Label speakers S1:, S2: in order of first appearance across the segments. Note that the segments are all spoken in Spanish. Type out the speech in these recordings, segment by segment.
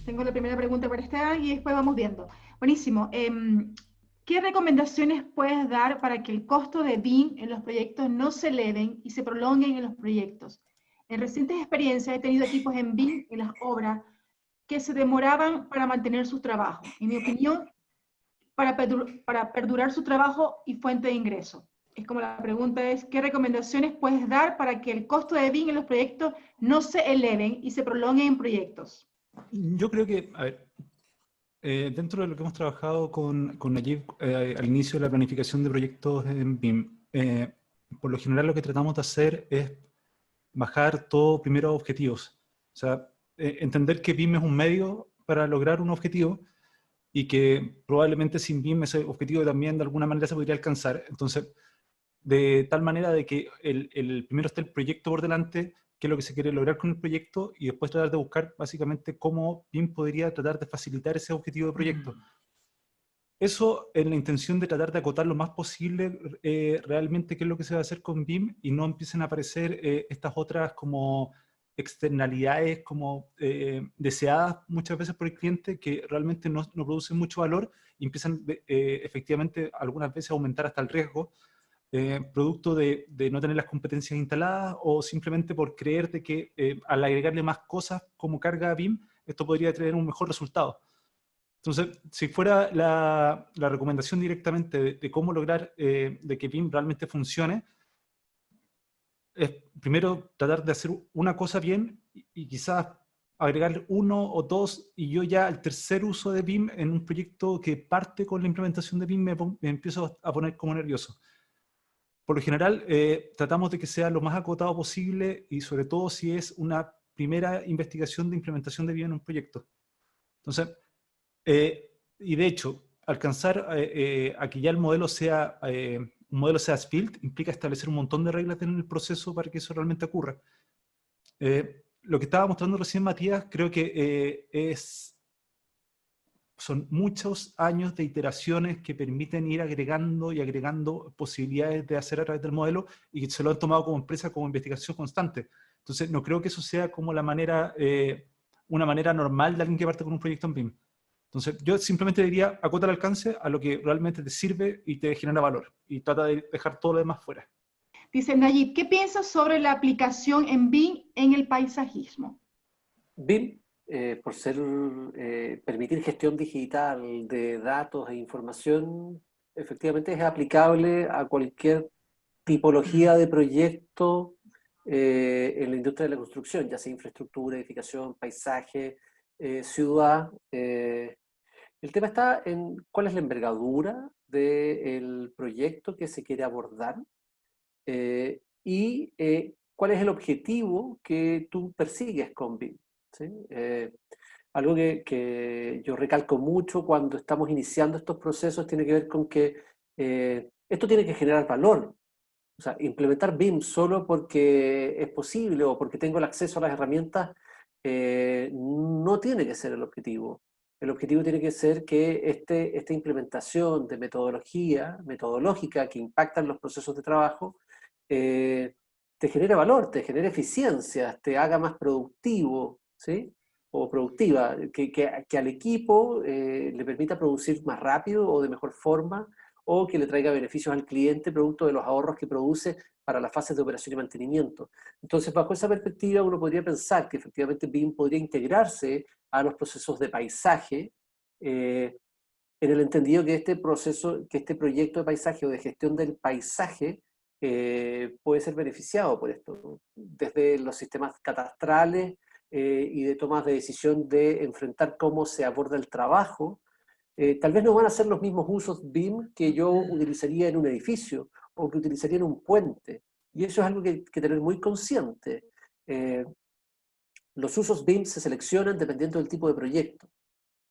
S1: Tengo la primera pregunta para Esteban y después vamos viendo. Buenísimo. ¿Qué recomendaciones puedes dar para que el costo de BIM en los proyectos no se eleven y se prolonguen en los proyectos? En recientes experiencias he tenido equipos en BIM en las obras que se demoraban para mantener su trabajo. En mi opinión, para perdurar su trabajo y fuente de ingreso. Es como la pregunta es, ¿qué recomendaciones puedes dar para que el costo de BIM en los proyectos no se eleven y se prolonguen en proyectos?
S2: Yo creo que, a ver, dentro de lo que hemos trabajado con Nayib al inicio de la planificación de proyectos en BIM, por lo general lo que tratamos de hacer es bajar todo primero a objetivos. O sea, entender que BIM es un medio para lograr un objetivo y que probablemente sin BIM ese objetivo también de alguna manera se podría alcanzar. Entonces, de tal manera de que primero esté el proyecto por delante, qué es lo que se quiere lograr con el proyecto, y después tratar de buscar básicamente cómo BIM podría tratar de facilitar ese objetivo de proyecto. Eso en la intención de tratar de acotar lo más posible realmente qué es lo que se va a hacer con BIM y no empiecen a aparecer estas otras como externalidades como deseadas muchas veces por el cliente que realmente no producen mucho valor y empiezan efectivamente algunas veces a aumentar hasta el riesgo producto de no tener las competencias instaladas o simplemente por creer de que al agregarle más cosas como carga a BIM, esto podría tener un mejor resultado. Entonces, si fuera la recomendación directamente de cómo lograr de que BIM realmente funcione, es primero tratar de hacer una cosa bien y quizás agregar uno o dos, y yo ya el tercer uso de BIM en un proyecto que parte con la implementación de BIM me empiezo a poner como nervioso. Por lo general, tratamos de que sea lo más acotado posible y sobre todo si es una primera investigación de implementación de BIM en un proyecto. Entonces, y de hecho, alcanzar a que ya el modelo sea un modelo sea built implica establecer un montón de reglas en el proceso para que eso realmente ocurra. Lo que estaba mostrando recién Matías, creo que son muchos años de iteraciones que permiten ir agregando y agregando posibilidades de hacer a través del modelo y que se lo han tomado como empresa como investigación constante. Entonces, no creo que eso sea como la manera, una manera normal de alguien que parte con un proyecto en BIM. Entonces, yo simplemente diría, acota el alcance a lo que realmente te sirve y te genera valor y trata de dejar todo lo demás fuera.
S1: Dice Nayib, ¿qué piensas sobre la aplicación en BIM en el paisajismo?
S3: BIM, por ser, permitir gestión digital de datos e información, efectivamente es aplicable a cualquier tipología de proyecto en la industria de la construcción, ya sea infraestructura, edificación, paisaje, ciudad. El tema está en cuál es la envergadura del proyecto que se quiere abordar y cuál es el objetivo que tú persigues con BIM. ¿Sí? Algo que yo recalco mucho cuando estamos iniciando estos procesos tiene que ver con que esto tiene que generar valor. O sea, implementar BIM solo porque es posible o porque tengo el acceso a las herramientas no tiene que ser el objetivo. El objetivo tiene que ser que esta implementación de metodológica que impacta en los procesos de trabajo, te genere valor, te genere eficiencias, te haga más productivo, ¿sí? O productiva, que al equipo le permita producir más rápido o de mejor forma, o que le traiga beneficios al cliente producto de los ahorros que produce para las fases de operación y mantenimiento. Entonces, bajo esa perspectiva, uno podría pensar que efectivamente BIM podría integrarse a los procesos de paisaje, en el entendido que este proceso, que este proyecto de paisaje o de gestión del paisaje puede ser beneficiado por esto, ¿no? Desde los sistemas catastrales y de tomas de decisión de enfrentar cómo se aborda el trabajo. Tal vez no van a ser los mismos usos BIM que yo utilizaría en un edificio o que utilizaría en un puente. Y eso es algo que tener muy consciente. Eh, los usos BIM se seleccionan dependiendo del tipo de proyecto.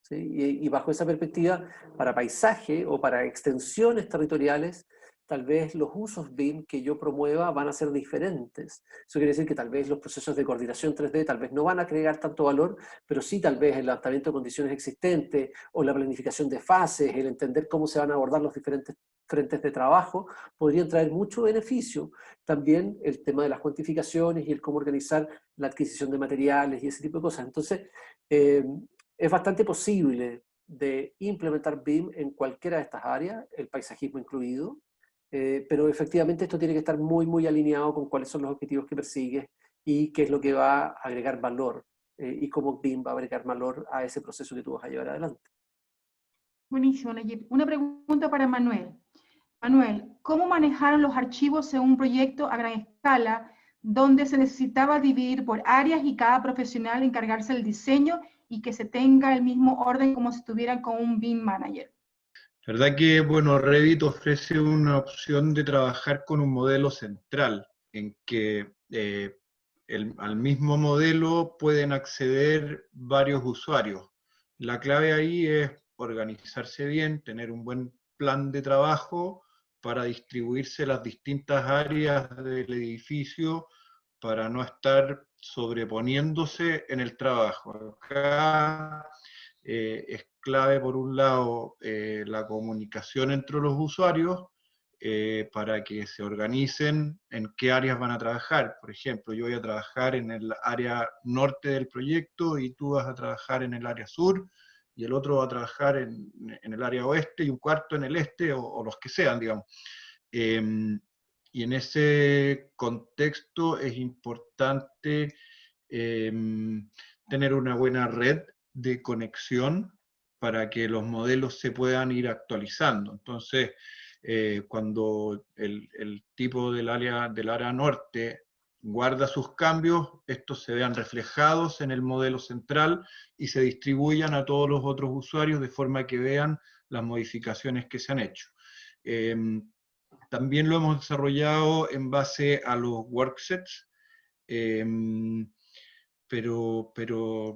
S3: ¿Sí? Y bajo esa perspectiva, para paisaje o para extensiones territoriales, tal vez los usos BIM que yo promueva van a ser diferentes. Eso quiere decir que tal vez los procesos de coordinación 3D tal vez no van a agregar tanto valor, pero sí tal vez el levantamiento de condiciones existentes o la planificación de fases, el entender cómo se van a abordar los diferentes frentes de trabajo, podrían traer mucho beneficio. También el tema de las cuantificaciones y el cómo organizar la adquisición de materiales y ese tipo de cosas. Entonces, Es bastante posible de implementar BIM en cualquiera de estas áreas, el paisajismo incluido, pero efectivamente esto tiene que estar muy, muy alineado con cuáles son los objetivos que persigues y qué es lo que va a agregar valor, y cómo BIM va a agregar valor a ese proceso que tú vas a llevar adelante.
S1: Buenísimo, Nayib. Una pregunta para Manuel. Manuel, ¿cómo manejaron los archivos en un proyecto a gran escala donde se necesitaba dividir por áreas y cada profesional encargarse del diseño y que se tenga el mismo orden como si estuvieran con un BIM manager?
S4: La verdad que, bueno, Revit ofrece una opción de trabajar con un modelo central, en que al mismo modelo pueden acceder varios usuarios. La clave ahí es organizarse bien, tener un buen plan de trabajo para distribuirse las distintas áreas del edificio para no estar sobreponiéndose en el trabajo. Acá es clave, por un lado, la comunicación entre los usuarios para que se organicen en qué áreas van a trabajar. Por ejemplo, yo voy a trabajar en el área norte del proyecto y tú vas a trabajar en el área sur, y el otro va a trabajar en el área oeste y un cuarto en el este, o los que sean, digamos. Y en ese contexto es importante tener una buena red de conexión para que los modelos se puedan ir actualizando. Entonces, cuando el tipo del área norte guarda sus cambios, estos se vean reflejados en el modelo central y se distribuyan a todos los otros usuarios de forma que vean las modificaciones que se han hecho. También lo hemos desarrollado en base a los worksets, pero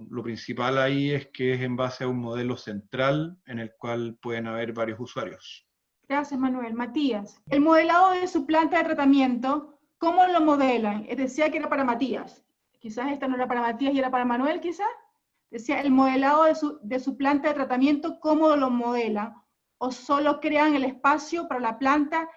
S4: lo principal ahí es que es en base a un modelo central en el cual pueden haber varios usuarios.
S1: Gracias, Manuel. Matías, el modelado de su planta de tratamiento, ¿cómo lo modelan? Decía que era para Matías. Quizás esta no era para Matías y era para Manuel, quizás. Decía, el modelado de su planta de tratamiento, ¿cómo lo modelan? ¿O solo crean el espacio para la planta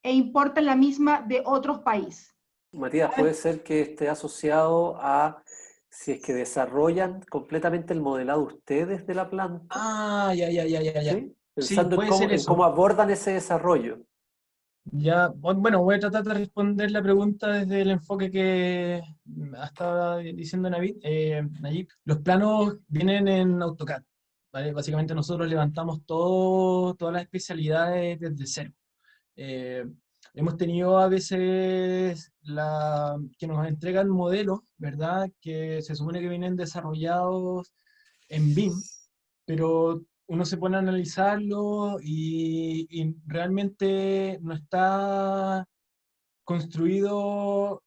S1: e importan la misma de otros países?
S3: Matías, puede ser que esté asociado a si es que desarrollan completamente el modelado ustedes de la planta.
S5: Ah, ya.
S3: ¿Sí?
S5: Sí,
S3: Pensando
S5: puede ser
S3: en
S5: eso.
S3: cómo abordan ese desarrollo.
S5: Ya, bueno, voy a tratar de responder la pregunta desde el enfoque que estaba diciendo Nayib. Los planos vienen en AutoCAD, ¿vale? Básicamente nosotros levantamos todas las especialidades desde cero. Hemos tenido a veces que nos entregan modelos, ¿verdad? Que se supone que vienen desarrollados en BIM, pero uno se pone a analizarlo y realmente no está construido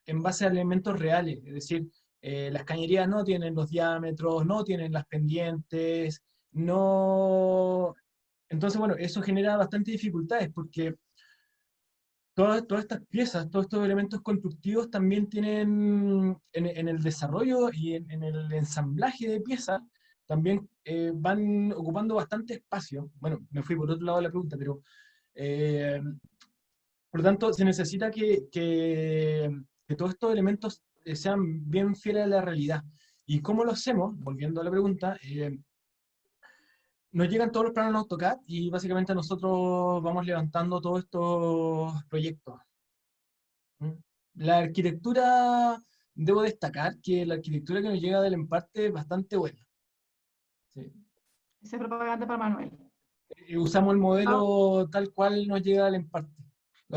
S5: en base a elementos reales. Es decir, las cañerías no tienen los diámetros, no tienen las pendientes, no... Entonces, bueno, eso genera bastante dificultades porque todas estas piezas, todos estos elementos constructivos también tienen en el desarrollo y en el ensamblaje de piezas, también van ocupando bastante espacio. Bueno, me fui por otro lado de la pregunta, pero eh, por lo tanto se necesita que todos estos elementos sean bien fieles a la realidad. ¿Y cómo lo hacemos? Volviendo a la pregunta, nos llegan todos los planos en AutoCAD y básicamente nosotros vamos levantando todos estos proyectos. La arquitectura, debo destacar que la arquitectura que nos llega del Emparte es bastante buena. Sí.
S1: Esa es propaganda para Manuel.
S5: Usamos el modelo tal cual nos llega del Emparte.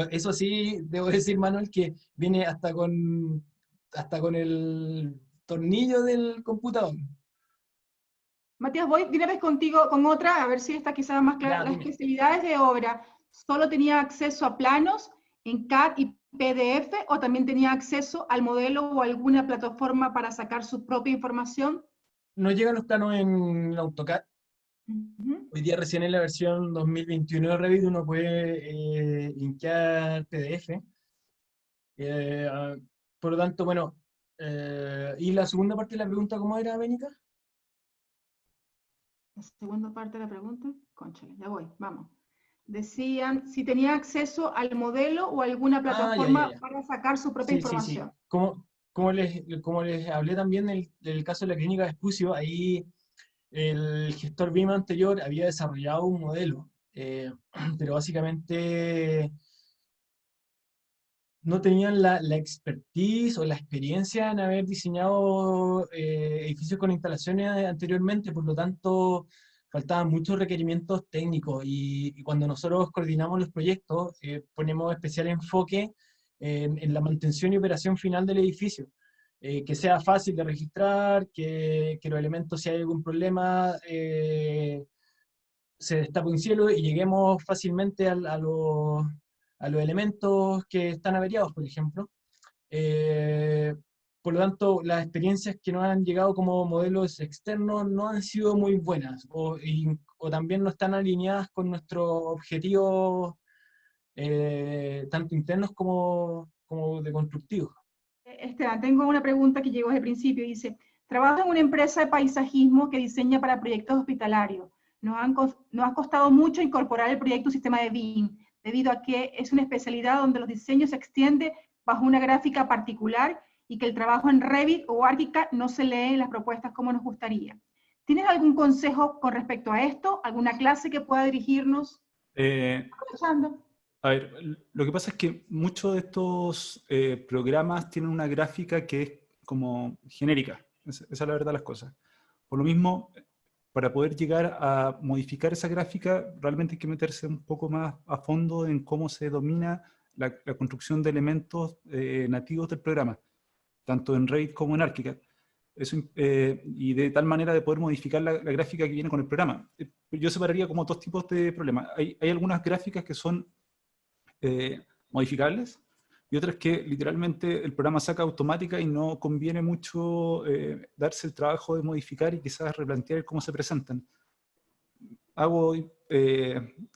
S5: Eso sí, debo decir, Manuel, que viene hasta con el tornillo del computador.
S1: Matías, voy de una vez contigo con otra, a ver si esta quizás más clara.
S5: Ya,
S1: Las
S5: dime.
S1: especialidades de obra, ¿solo tenía acceso a planos en CAD y PDF o también tenía acceso al modelo o alguna plataforma para sacar su propia información?
S5: Nos llegan los planos en AutoCAD.
S1: Uh-huh.
S5: Hoy día recién en la versión 2021 de Revit uno puede linkear PDF. Por lo tanto, bueno, y la segunda parte de la pregunta, ¿cómo era, Bénica?
S1: La segunda parte de la pregunta, cónchale, ya voy, vamos. Decían si tenía acceso al modelo o alguna plataforma
S5: Ya.
S1: para sacar su propia
S5: Sí.
S1: información.
S5: Como les hablé también del caso de la clínica de Vespucio, ahí el gestor BIM anterior había desarrollado un modelo, pero básicamente no tenían la expertise o la experiencia en haber diseñado edificios con instalaciones anteriormente, por lo tanto faltaban muchos requerimientos técnicos y cuando nosotros coordinamos los proyectos ponemos especial enfoque en la mantención y operación final del edificio. Que sea fácil de registrar, que los elementos, si hay algún problema, se destape un cielo y lleguemos fácilmente a los elementos que están averiados, por ejemplo. Eh, por lo tanto, las experiencias que nos han llegado como modelos externos no han sido muy buenas o también no están alineadas con nuestros objetivos tanto internos como de constructivos.
S1: Esteban, tengo una pregunta que llegó desde el principio. Dice, trabajo en una empresa de paisajismo que diseña para proyectos hospitalarios. Nos ha costado mucho incorporar el proyecto sistema de BIM, debido a que es una especialidad donde los diseños se extienden bajo una gráfica particular y que el trabajo en Revit o ArchiCAD no se lee en las propuestas como nos gustaría. ¿Tienes algún consejo con respecto a esto? ¿Alguna clase que pueda dirigirnos?
S2: A ver, lo que pasa es que muchos de estos programas tienen una gráfica que es como genérica. Esa es la verdad de las cosas. Por lo mismo, para poder llegar a modificar esa gráfica, realmente hay que meterse un poco más a fondo en cómo se domina la construcción de elementos nativos del programa, tanto en Revit como en ArchiCAD. Eso, y de tal manera de poder modificar la gráfica que viene con el programa. Yo separaría como dos tipos de problemas. Hay algunas gráficas que son modificables y otras que literalmente el programa saca automática y no conviene mucho darse el trabajo de modificar y quizás replantear cómo se presentan. Hago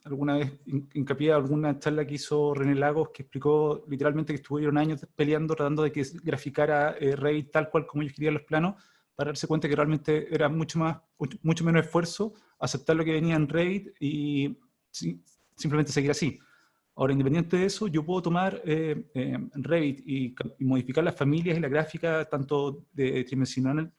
S2: alguna vez hincapié a alguna charla que hizo René Lagos que explicó literalmente que estuvieron años peleando tratando de que graficara Revit tal cual como ellos querían los planos, para darse cuenta que realmente era mucho menos esfuerzo aceptar lo que venía en Revit y simplemente seguir así. Ahora, independiente de eso, yo puedo tomar Revit y modificar las familias y la gráfica tanto de tridimensional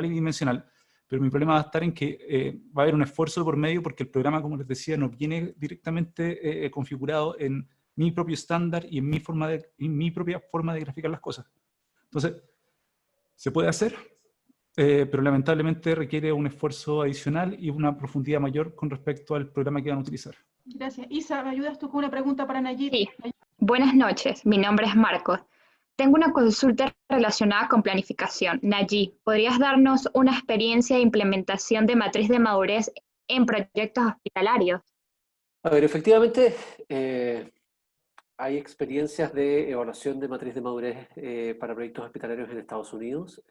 S2: y dimensional, pero mi problema va a estar en que va a haber un esfuerzo por medio porque el programa, como les decía, no viene directamente configurado en mi propio estándar y en mi propia forma de graficar las cosas. Entonces, se puede hacer, pero lamentablemente requiere un esfuerzo adicional y una profundidad mayor con respecto al programa que van a utilizar.
S1: Gracias. Isa, ¿me ayudas tú con una pregunta para Nayib?
S6: Sí. Buenas noches, mi nombre es Marcos. Tengo una consulta relacionada con planificación. Nayib, ¿podrías darnos una experiencia de implementación de matriz de madurez en proyectos hospitalarios?
S3: A ver, efectivamente, hay experiencias de evaluación de matriz de madurez para proyectos hospitalarios en Estados Unidos.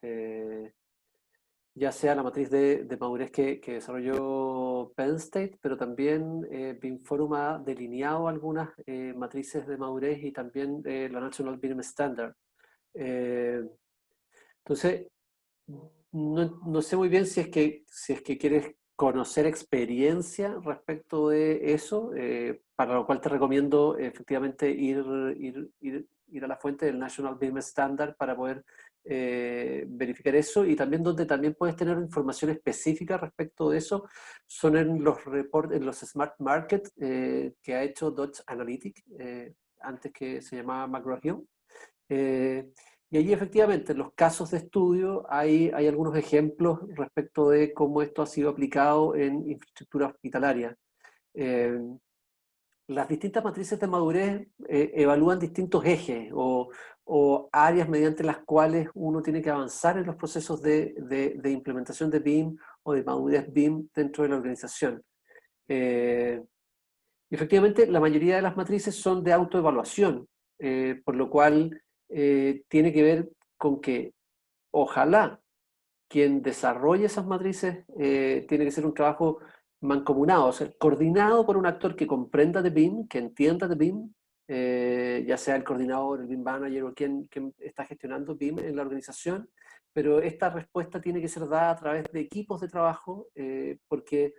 S3: Ya sea la matriz de madurez que desarrolló Penn State, pero también BIM Forum ha delineado algunas matrices de madurez y también la National BIM Standard. Entonces, no sé muy bien si es que quieres conocer experiencia respecto de eso, para lo cual te recomiendo efectivamente ir a la fuente del National BIM Standard para poder verificar eso, y también donde también puedes tener información específica respecto de eso son en los reportes, en los Smart Market que ha hecho Dodge Analytics, antes que se llamaba McGraw-Hill. Y allí efectivamente en los casos de estudio hay algunos ejemplos respecto de cómo esto ha sido aplicado en infraestructura hospitalaria. Las distintas matrices de madurez evalúan distintos ejes o áreas mediante las cuales uno tiene que avanzar en los procesos de implementación de BIM o de madurez BIM dentro de la organización. Efectivamente, la mayoría de las matrices son de autoevaluación, por lo cual tiene que ver con que ojalá quien desarrolle esas matrices tiene que ser un trabajo mancomunado, o sea, coordinado por un actor que comprenda de BIM, que entienda de BIM, ya sea el coordinador, el BIM manager o quien está gestionando BIM en la organización, pero esta respuesta tiene que ser dada a través de equipos de trabajo, porque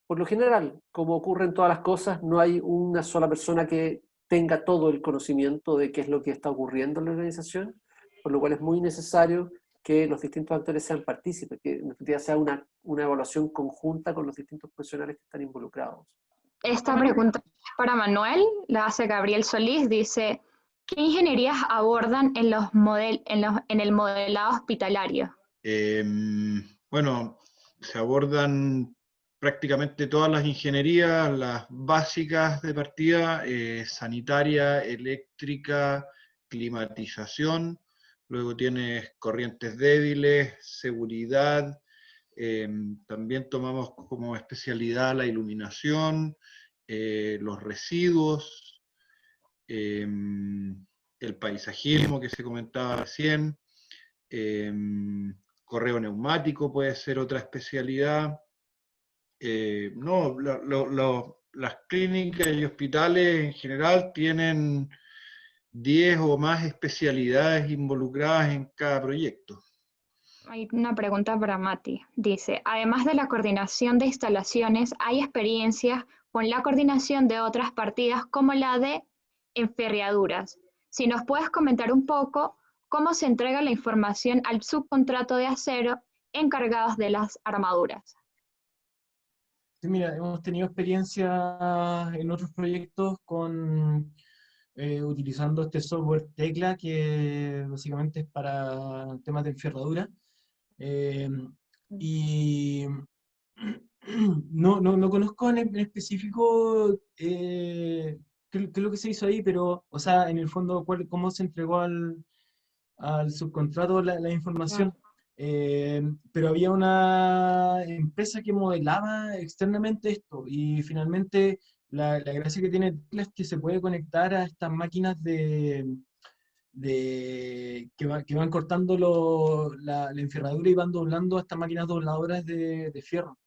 S3: por lo general, como ocurre en todas las cosas, no hay una sola persona que tenga todo el conocimiento de qué es lo que está ocurriendo en la organización, por lo cual es muy necesario que los distintos actores sean partícipes, que en definitiva sea una evaluación conjunta con los distintos profesionales que están involucrados.
S6: Esta pregunta es para Manuel, la hace Gabriel Solís, dice, ¿qué ingenierías abordan en el modelado hospitalario?
S4: Bueno, se abordan prácticamente todas las ingenierías, las básicas de partida, sanitaria, eléctrica, climatización, luego tienes corrientes débiles, seguridad, también tomamos como especialidad la iluminación, los residuos, el paisajismo que se comentaba recién, correo neumático puede ser otra especialidad. No, las clínicas y hospitales en general tienen 10 o más especialidades involucradas en cada proyecto.
S6: Hay una pregunta para Mati. Dice, además de la coordinación de instalaciones, ¿hay experiencias con la coordinación de otras partidas como la de enferraduras? Si nos puedes comentar un poco cómo se entrega la información al subcontrato de acero encargados de las armaduras.
S5: Sí, mira, hemos tenido experiencia en otros proyectos con utilizando este software Tecla, que básicamente es para temas de enferradura. Y no conozco en específico qué es lo que se hizo ahí, pero, o sea, en el fondo, cómo se entregó al subcontrato la información. Pero había una empresa que modelaba externamente esto, y finalmente la gracia que tiene Tecla es que se puede conectar a estas máquinas que van cortando la enferradura y van doblando a estas máquinas dobladoras de fierro.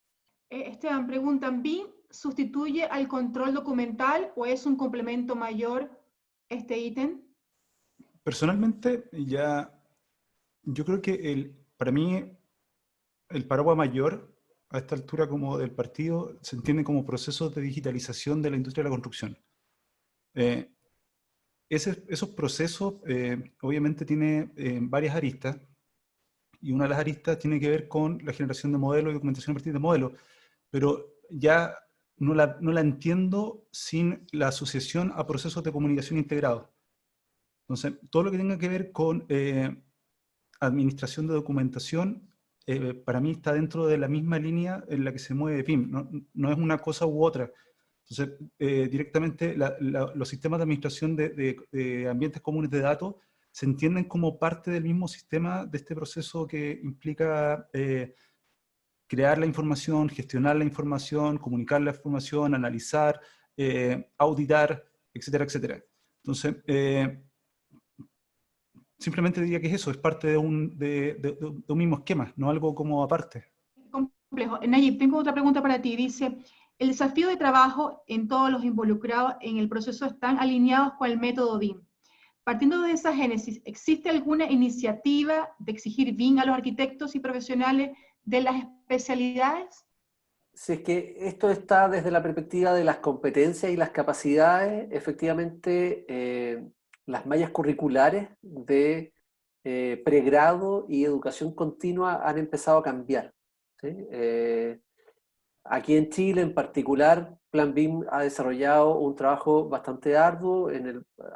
S1: Esteban, preguntan, ¿BIM sustituye al control documental o es un complemento mayor este ítem?
S2: Personalmente, yo creo que para mí el paraguas mayor a esta altura como del partido se entiende como procesos de digitalización de la industria de la construcción. Esos procesos obviamente tienen varias aristas, y una de las aristas tiene que ver con la generación de modelos y documentación a partir de modelos, pero ya no la entiendo sin la asociación a procesos de comunicación integrados. Entonces, todo lo que tenga que ver con administración de documentación, para mí está dentro de la misma línea en la que se mueve BIM, no es una cosa u otra. Entonces, directamente los sistemas de administración de ambientes comunes de datos se entienden como parte del mismo sistema de este proceso que implica crear la información, gestionar la información, comunicar la información, analizar, auditar, etcétera, etcétera. Entonces, simplemente diría que es parte de un mismo esquema, no algo como aparte.
S1: Complejo. Nayib, tengo otra pregunta para ti. Dice, el desafío de trabajo en todos los involucrados en el proceso están alineados con el método BIM. Partiendo de esa génesis, ¿existe alguna iniciativa de exigir BIM a los arquitectos y profesionales de las especialidades?
S3: Si es que esto está desde la perspectiva de las competencias y las capacidades, efectivamente las mallas curriculares de pregrado y educación continua han empezado a cambiar, ¿sí? Aquí en Chile en particular, Plan BIM ha desarrollado un trabajo bastante arduo.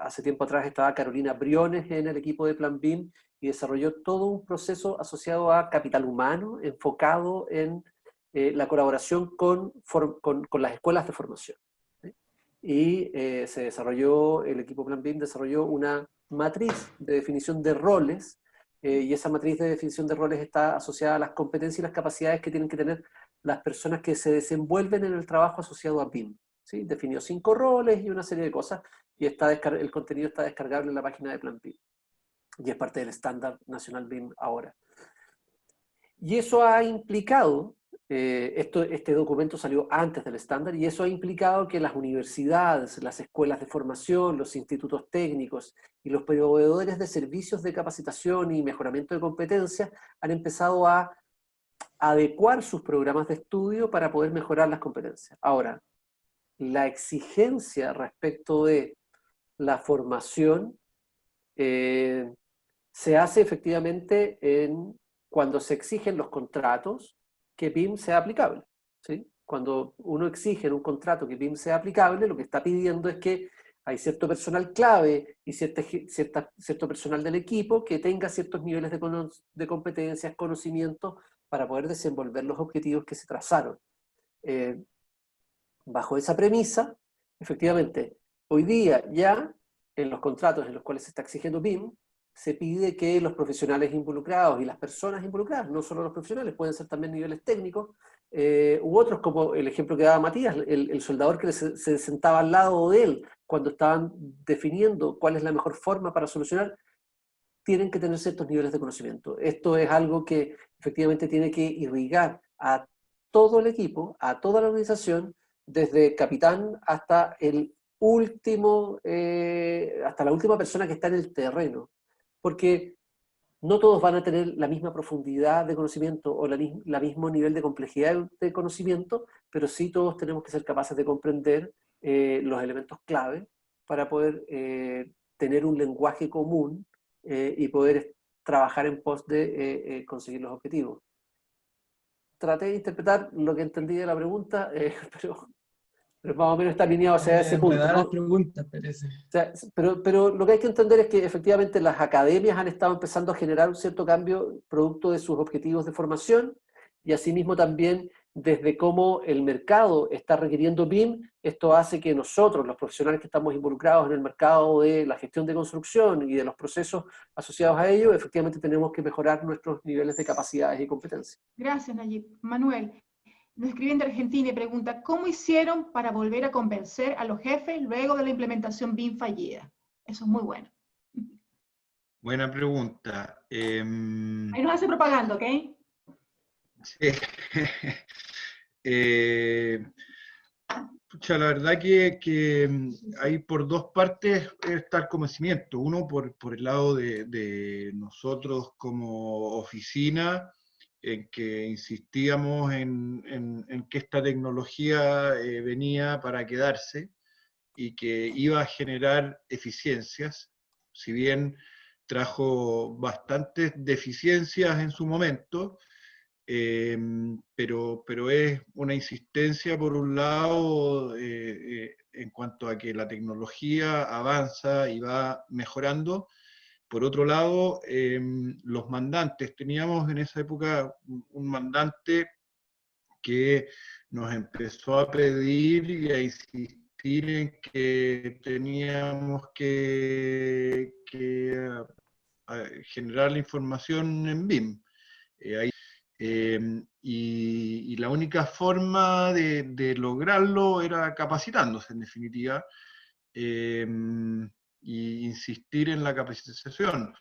S3: Hace tiempo atrás estaba Carolina Briones en el equipo de Plan BIM y desarrolló todo un proceso asociado a capital humano, enfocado en la colaboración con las escuelas de formación, ¿sí? Y el equipo Plan BIM desarrolló una matriz de definición de roles, y esa matriz de definición de roles está asociada a las competencias y las capacidades que tienen que tener las personas que se desenvuelven en el trabajo asociado a BIM, ¿sí? Definió 5 roles y una serie de cosas, y el contenido está descargable en la página de Plan BIM, y es parte del estándar nacional BIM ahora. Y eso ha implicado, este documento salió antes del estándar, y eso ha implicado que las universidades, las escuelas de formación, los institutos técnicos y los proveedores de servicios de capacitación y mejoramiento de competencias han empezado a adecuar sus programas de estudio para poder mejorar las competencias. Ahora, la exigencia respecto de la formación se hace efectivamente cuando se exigen los contratos que BIM sea aplicable, ¿sí? Cuando uno exige en un contrato que BIM sea aplicable, lo que está pidiendo es que hay cierto personal clave y cierto personal del equipo que tenga ciertos niveles de competencias, conocimientos, para poder desenvolver los objetivos que se trazaron. Bajo esa premisa, efectivamente, hoy día ya en los contratos en los cuales se está exigiendo BIM, se pide que los profesionales involucrados y las personas involucradas, no solo los profesionales, pueden ser también niveles técnicos, u otros, como el ejemplo que daba Matías, el soldador que se sentaba al lado de él cuando estaban definiendo cuál es la mejor forma para solucionar, tienen que tener ciertos niveles de conocimiento. Esto es algo que efectivamente tiene que irrigar a todo el equipo, a toda la organización, desde capitán hasta el último, hasta la última persona que está en el terreno. Porque no todos van a tener la misma profundidad de conocimiento o la mismo nivel de complejidad de conocimiento, pero sí todos tenemos que ser capaces de comprender los elementos clave para poder tener un lenguaje común y poder trabajar en pos de conseguir los objetivos. Traté de interpretar lo que entendí de la pregunta, pero más o menos está alineado hacia ese punto,
S5: Enredar las
S3: ¿no?
S5: preguntas, parece.
S3: O sea, pero lo que hay que entender es que efectivamente las academias han estado empezando a generar un cierto cambio producto de sus objetivos de formación, y asimismo también desde cómo el mercado está requiriendo BIM. Esto hace que nosotros, los profesionales que estamos involucrados en el mercado de la gestión de construcción y de los procesos asociados a ello, efectivamente tenemos que mejorar nuestros niveles de capacidades y competencias.
S1: Gracias, Nayib. Manuel, nos escriben de Argentina y pregunta, ¿cómo hicieron para volver a convencer a los jefes luego de la implementación BIM fallida? Eso es muy bueno.
S4: Buena pregunta.
S1: Ahí nos hace propaganda, ¿ok?
S4: Sí. Pucha, la verdad que hay por dos partes está el convencimiento. Uno por el lado de nosotros como oficina, en que insistíamos en que esta tecnología venía para quedarse y que iba a generar eficiencias, si bien trajo bastantes deficiencias en su momento, pero es una insistencia por un lado en cuanto a que la tecnología avanza y va mejorando. Por otro lado, los mandantes, teníamos en esa época un mandante que nos empezó a pedir y a insistir en que teníamos que generar la información en BIM. Y la única forma de lograrlo era capacitándose, en definitiva, y insistir en la capacitación.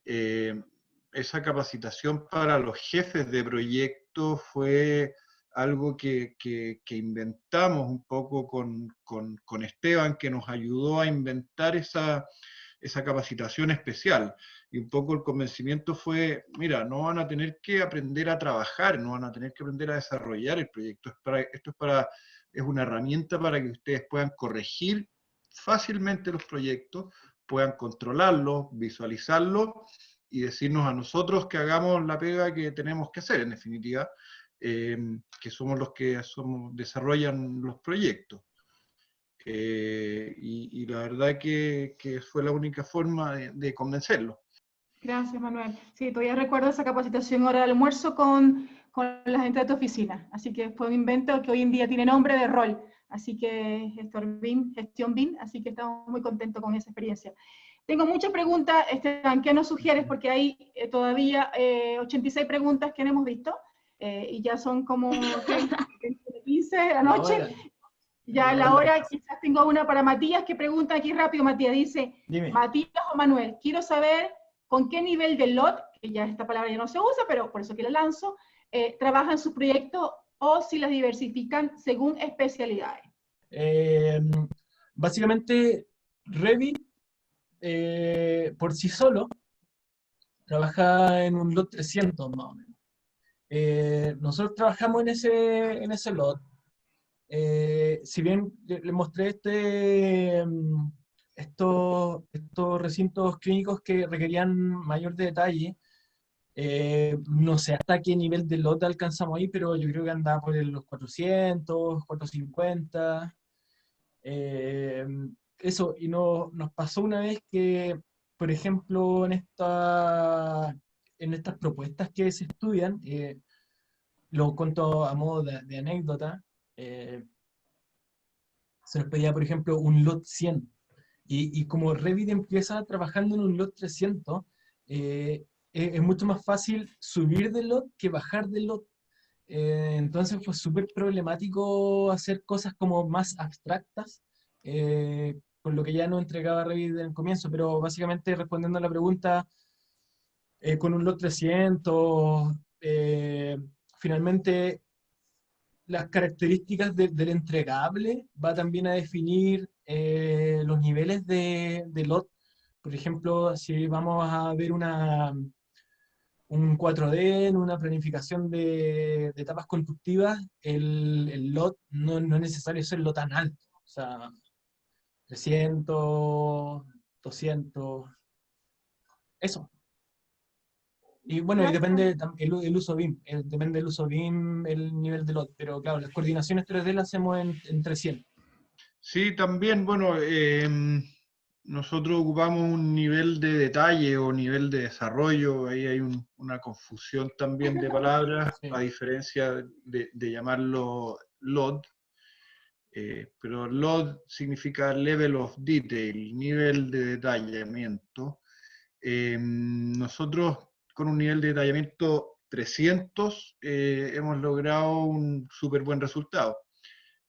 S4: Esa capacitación para los jefes de proyecto fue algo que inventamos un poco con Esteban, que nos ayudó a inventar esa capacitación especial. Y un poco el convencimiento fue, mira, no van a tener que aprender a trabajar, no van a tener que aprender a desarrollar el proyecto. Es una herramienta para que ustedes puedan corregir fácilmente los proyectos, puedan controlarlos, visualizarlos y decirnos a nosotros que hagamos la pega que tenemos que hacer, en definitiva, que somos los que desarrollan los proyectos. Y la verdad que fue la única forma de convencerlo.
S1: Gracias, Manuel. Sí, todavía recuerdo esa capacitación hora de almuerzo con la gente de tu oficina. Así que fue un invento que hoy en día tiene nombre de rol. Así que gestión BIM, así que estamos muy contentos con esa experiencia. Tengo muchas preguntas, Esteban, ¿qué nos sugieres? Porque hay todavía 86 preguntas que no hemos visto y ya son como 15 de la noche.
S5: Ahora.
S1: Ya a la hora, quizás tengo una para Matías, que pregunta aquí rápido, Matías, dice,
S5: Dime.
S1: Matías o Manuel, quiero saber con qué nivel de LOT, que ya esta palabra ya no se usa, pero por eso que la lanzo, trabajan sus proyectos o si las diversifican según especialidades.
S5: Básicamente, Revit, por sí solo, trabaja en un LOT 300 más o menos. Nosotros trabajamos en ese LOT. Si bien le mostré estos recintos clínicos que requerían mayor detalle. No sé hasta qué nivel de lote alcanzamos ahí, pero yo creo que andaba por los 400, 450. eh, Eso, y nos pasó una vez que, por ejemplo, en estas propuestas que se estudian, lo cuento a modo de anécdota, eh, se nos pedía, por ejemplo, un lot 100. Y como Revit empieza trabajando en un lot 300, es mucho más fácil subir del lot que bajar del lot. Entonces fue súper problemático hacer cosas como más abstractas, con lo que ya no entregaba Revit en el comienzo, pero básicamente respondiendo a la pregunta, con un lot 300, finalmente las características del entregable va también a definir los niveles de lot. Por ejemplo, si vamos a ver un 4D en una planificación de etapas constructivas, el lot no es necesario serlo tan alto. O sea, 300, 200, eso. Y bueno, y
S1: Gracias.
S5: depende el uso BIM, depende del uso BIM, el nivel de lot, pero claro, las coordinaciones 3D las hacemos en 300.
S4: Sí, también, bueno, nosotros ocupamos un nivel de detalle o nivel de desarrollo, ahí hay una confusión también de palabras,
S5: Sí.
S4: a diferencia de llamarlo LOD, pero LOD significa Level of Detail, nivel de detallamiento. Nosotros con un nivel de detallamiento 300 hemos logrado un súper buen resultado.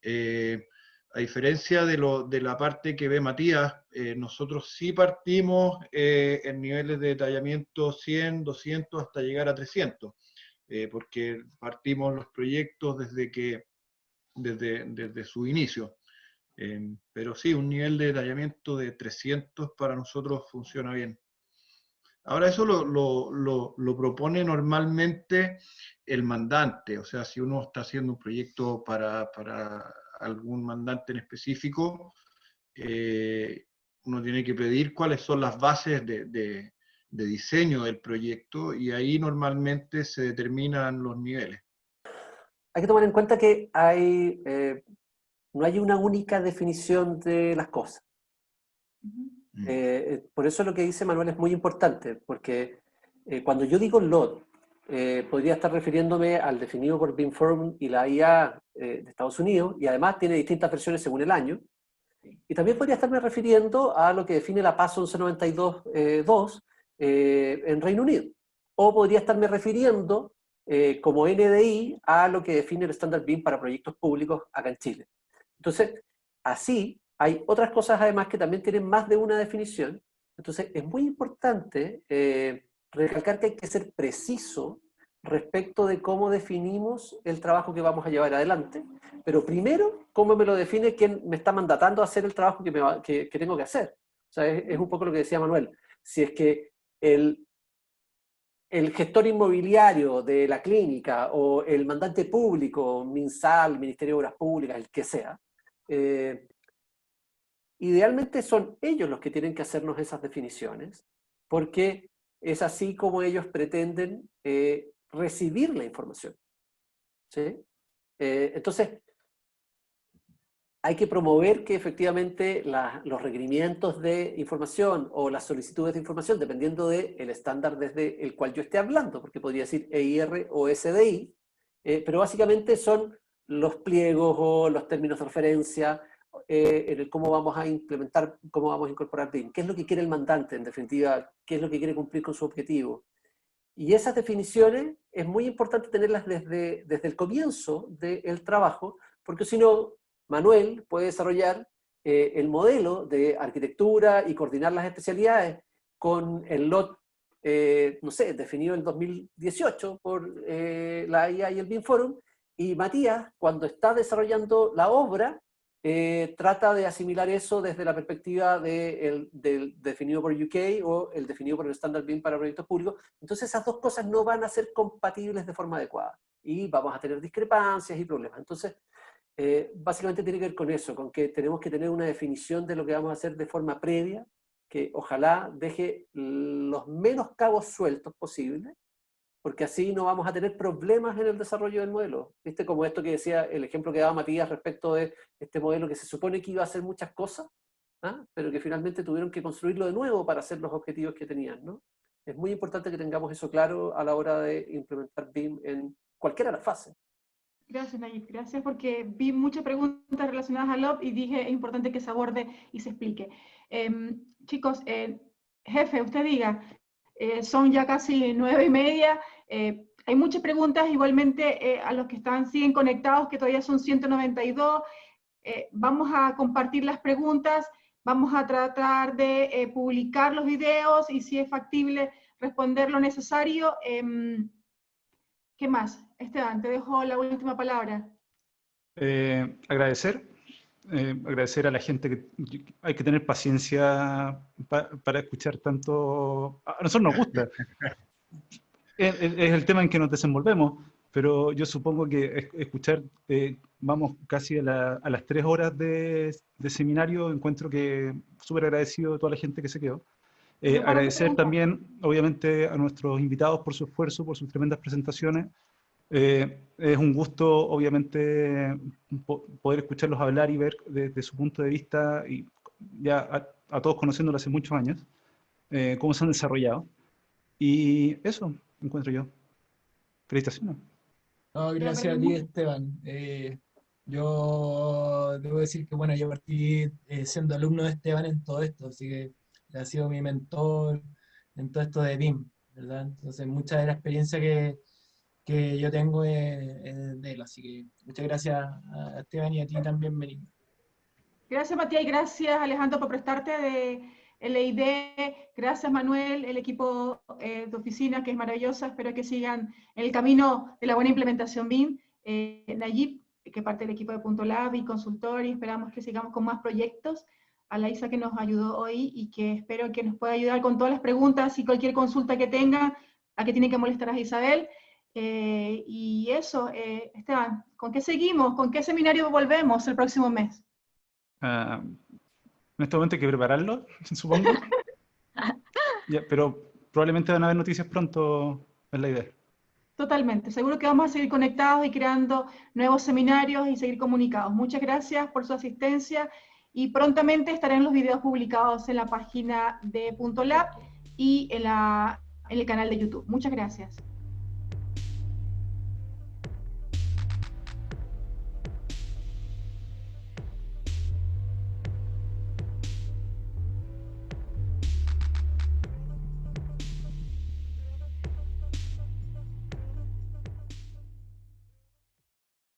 S4: A diferencia de la parte que ve Matías, nosotros sí partimos en niveles de detallamiento 100, 200 hasta llegar a 300, porque partimos los proyectos desde su inicio. Pero sí, un nivel de detallamiento de 300 para nosotros funciona bien. Ahora eso lo propone normalmente el mandante, o sea, si uno está haciendo un proyecto para algún mandante en específico, uno tiene que pedir cuáles son las bases de diseño del proyecto y ahí normalmente se determinan los niveles.
S3: Hay que tomar en cuenta que no hay una única definición de las cosas. Por eso lo que dice Manuel es muy importante, porque cuando yo digo LOD, podría estar refiriéndome al definido por BIM Forum y la IA de Estados Unidos, y además tiene distintas versiones según el año. Y también podría estarme refiriendo a lo que define la PAS 1192.2 en Reino Unido. O podría estarme refiriendo como NDI a lo que define el estándar BIM para proyectos públicos acá en Chile. Entonces, así hay otras cosas además que también tienen más de una definición. Entonces, es muy importante recalcar que hay que ser preciso respecto de cómo definimos el trabajo que vamos a llevar adelante, pero primero, cómo me lo define quien me está mandatando a hacer el trabajo que tengo que hacer. O sea, es un poco lo que decía Manuel. Si es que el gestor inmobiliario de la clínica o el mandante público, MinSal, Ministerio de Obras Públicas, el que sea, idealmente son ellos los que tienen que hacernos esas definiciones, porque es así como ellos pretenden recibir la información. ¿Sí? Entonces, hay que promover que efectivamente los requerimientos de información o las solicitudes de información, dependiendo del estándar desde el cual yo esté hablando, porque podría decir EIR o SDI, pero básicamente son los pliegos o los términos de referencia, en el cómo vamos a implementar, cómo vamos a incorporar BIM, qué es lo que quiere el mandante, en definitiva, qué es lo que quiere cumplir con su objetivo. Y esas definiciones es muy importante tenerlas desde el comienzo del trabajo, porque si no, Manuel puede desarrollar el modelo de arquitectura y coordinar las especialidades con el LOT, no sé, definido en 2018 por la IA y el BIM Forum, y Matías, cuando está desarrollando la obra, trata de asimilar eso desde la perspectiva del definido por UK o el definido por el estándar BIM para proyectos públicos. Entonces esas dos cosas no van a ser compatibles de forma adecuada y vamos a tener discrepancias y problemas. Entonces básicamente tiene que ver con eso, con que tenemos que tener una definición de lo que vamos a hacer de forma previa, que ojalá deje los menos cabos sueltos posibles, porque así no vamos a tener problemas en el desarrollo del modelo. ¿Viste? Como esto que decía, el ejemplo que daba Matías respecto de este modelo que se supone que iba a hacer muchas cosas, ¿ah? Pero que finalmente tuvieron que construirlo de nuevo para hacer los objetivos que tenían, ¿no? Es muy importante que tengamos eso claro a la hora de implementar BIM en cualquiera de las fases.
S1: Gracias, Nayib. Gracias porque vi muchas preguntas relacionadas al OP y dije es importante que se aborde y se explique. Chicos, jefe, usted diga, son ya casi 9:30. Hay muchas preguntas, igualmente a los que siguen conectados, que todavía son 192. Vamos a compartir las preguntas, vamos a tratar de publicar los videos y si es factible responder lo necesario. ¿Qué más? Esteban, te dejo la última palabra.
S2: Agradecer a la gente que hay que tener paciencia para escuchar tanto. A nosotros nos gusta. Es el tema en que nos desenvolvemos, pero yo supongo que escuchar, vamos casi a las 3 horas de seminario, encuentro que súper agradecido de toda la gente que se quedó. Agradecer también, obviamente, a nuestros invitados por su esfuerzo, por sus tremendas presentaciones. Es un gusto, obviamente, poder escucharlos hablar y ver desde su punto de vista, y ya a todos conociéndolos hace muchos años, cómo se han desarrollado. Y eso encuentro yo. Felicitaciones.
S5: No, gracias a ti, Esteban. Yo debo decir que, bueno, yo partí siendo alumno de Esteban en todo esto, así que ha sido mi mentor en todo esto de BIM, ¿verdad? Entonces, mucha de la experiencia que yo tengo es de él, así que muchas gracias a Esteban y a ti también, Benito.
S1: Gracias, Matías, y gracias, Alejandro, por prestarte de LID. Gracias, Manuel, el equipo de oficina, que es maravillosa. Espero que sigan en el camino de la buena implementación BIM. Nayib, que parte del equipo de Punto Lab y consultor, y esperamos que sigamos con más proyectos. A la Isa, que nos ayudó hoy y que espero que nos pueda ayudar con todas las preguntas y cualquier consulta que tenga, a que tiene que molestar a Isabel. Y eso, Esteban, ¿con qué seguimos? ¿Con qué seminario volvemos el próximo mes?
S2: En este momento hay que prepararlo, supongo. Ya, pero probablemente van a haber noticias pronto, es la idea.
S1: Totalmente, seguro que vamos a seguir conectados y creando nuevos seminarios y seguir comunicados. Muchas gracias por su asistencia y prontamente estarán los videos publicados en la página de Punto Lab y en el canal de YouTube. Muchas gracias.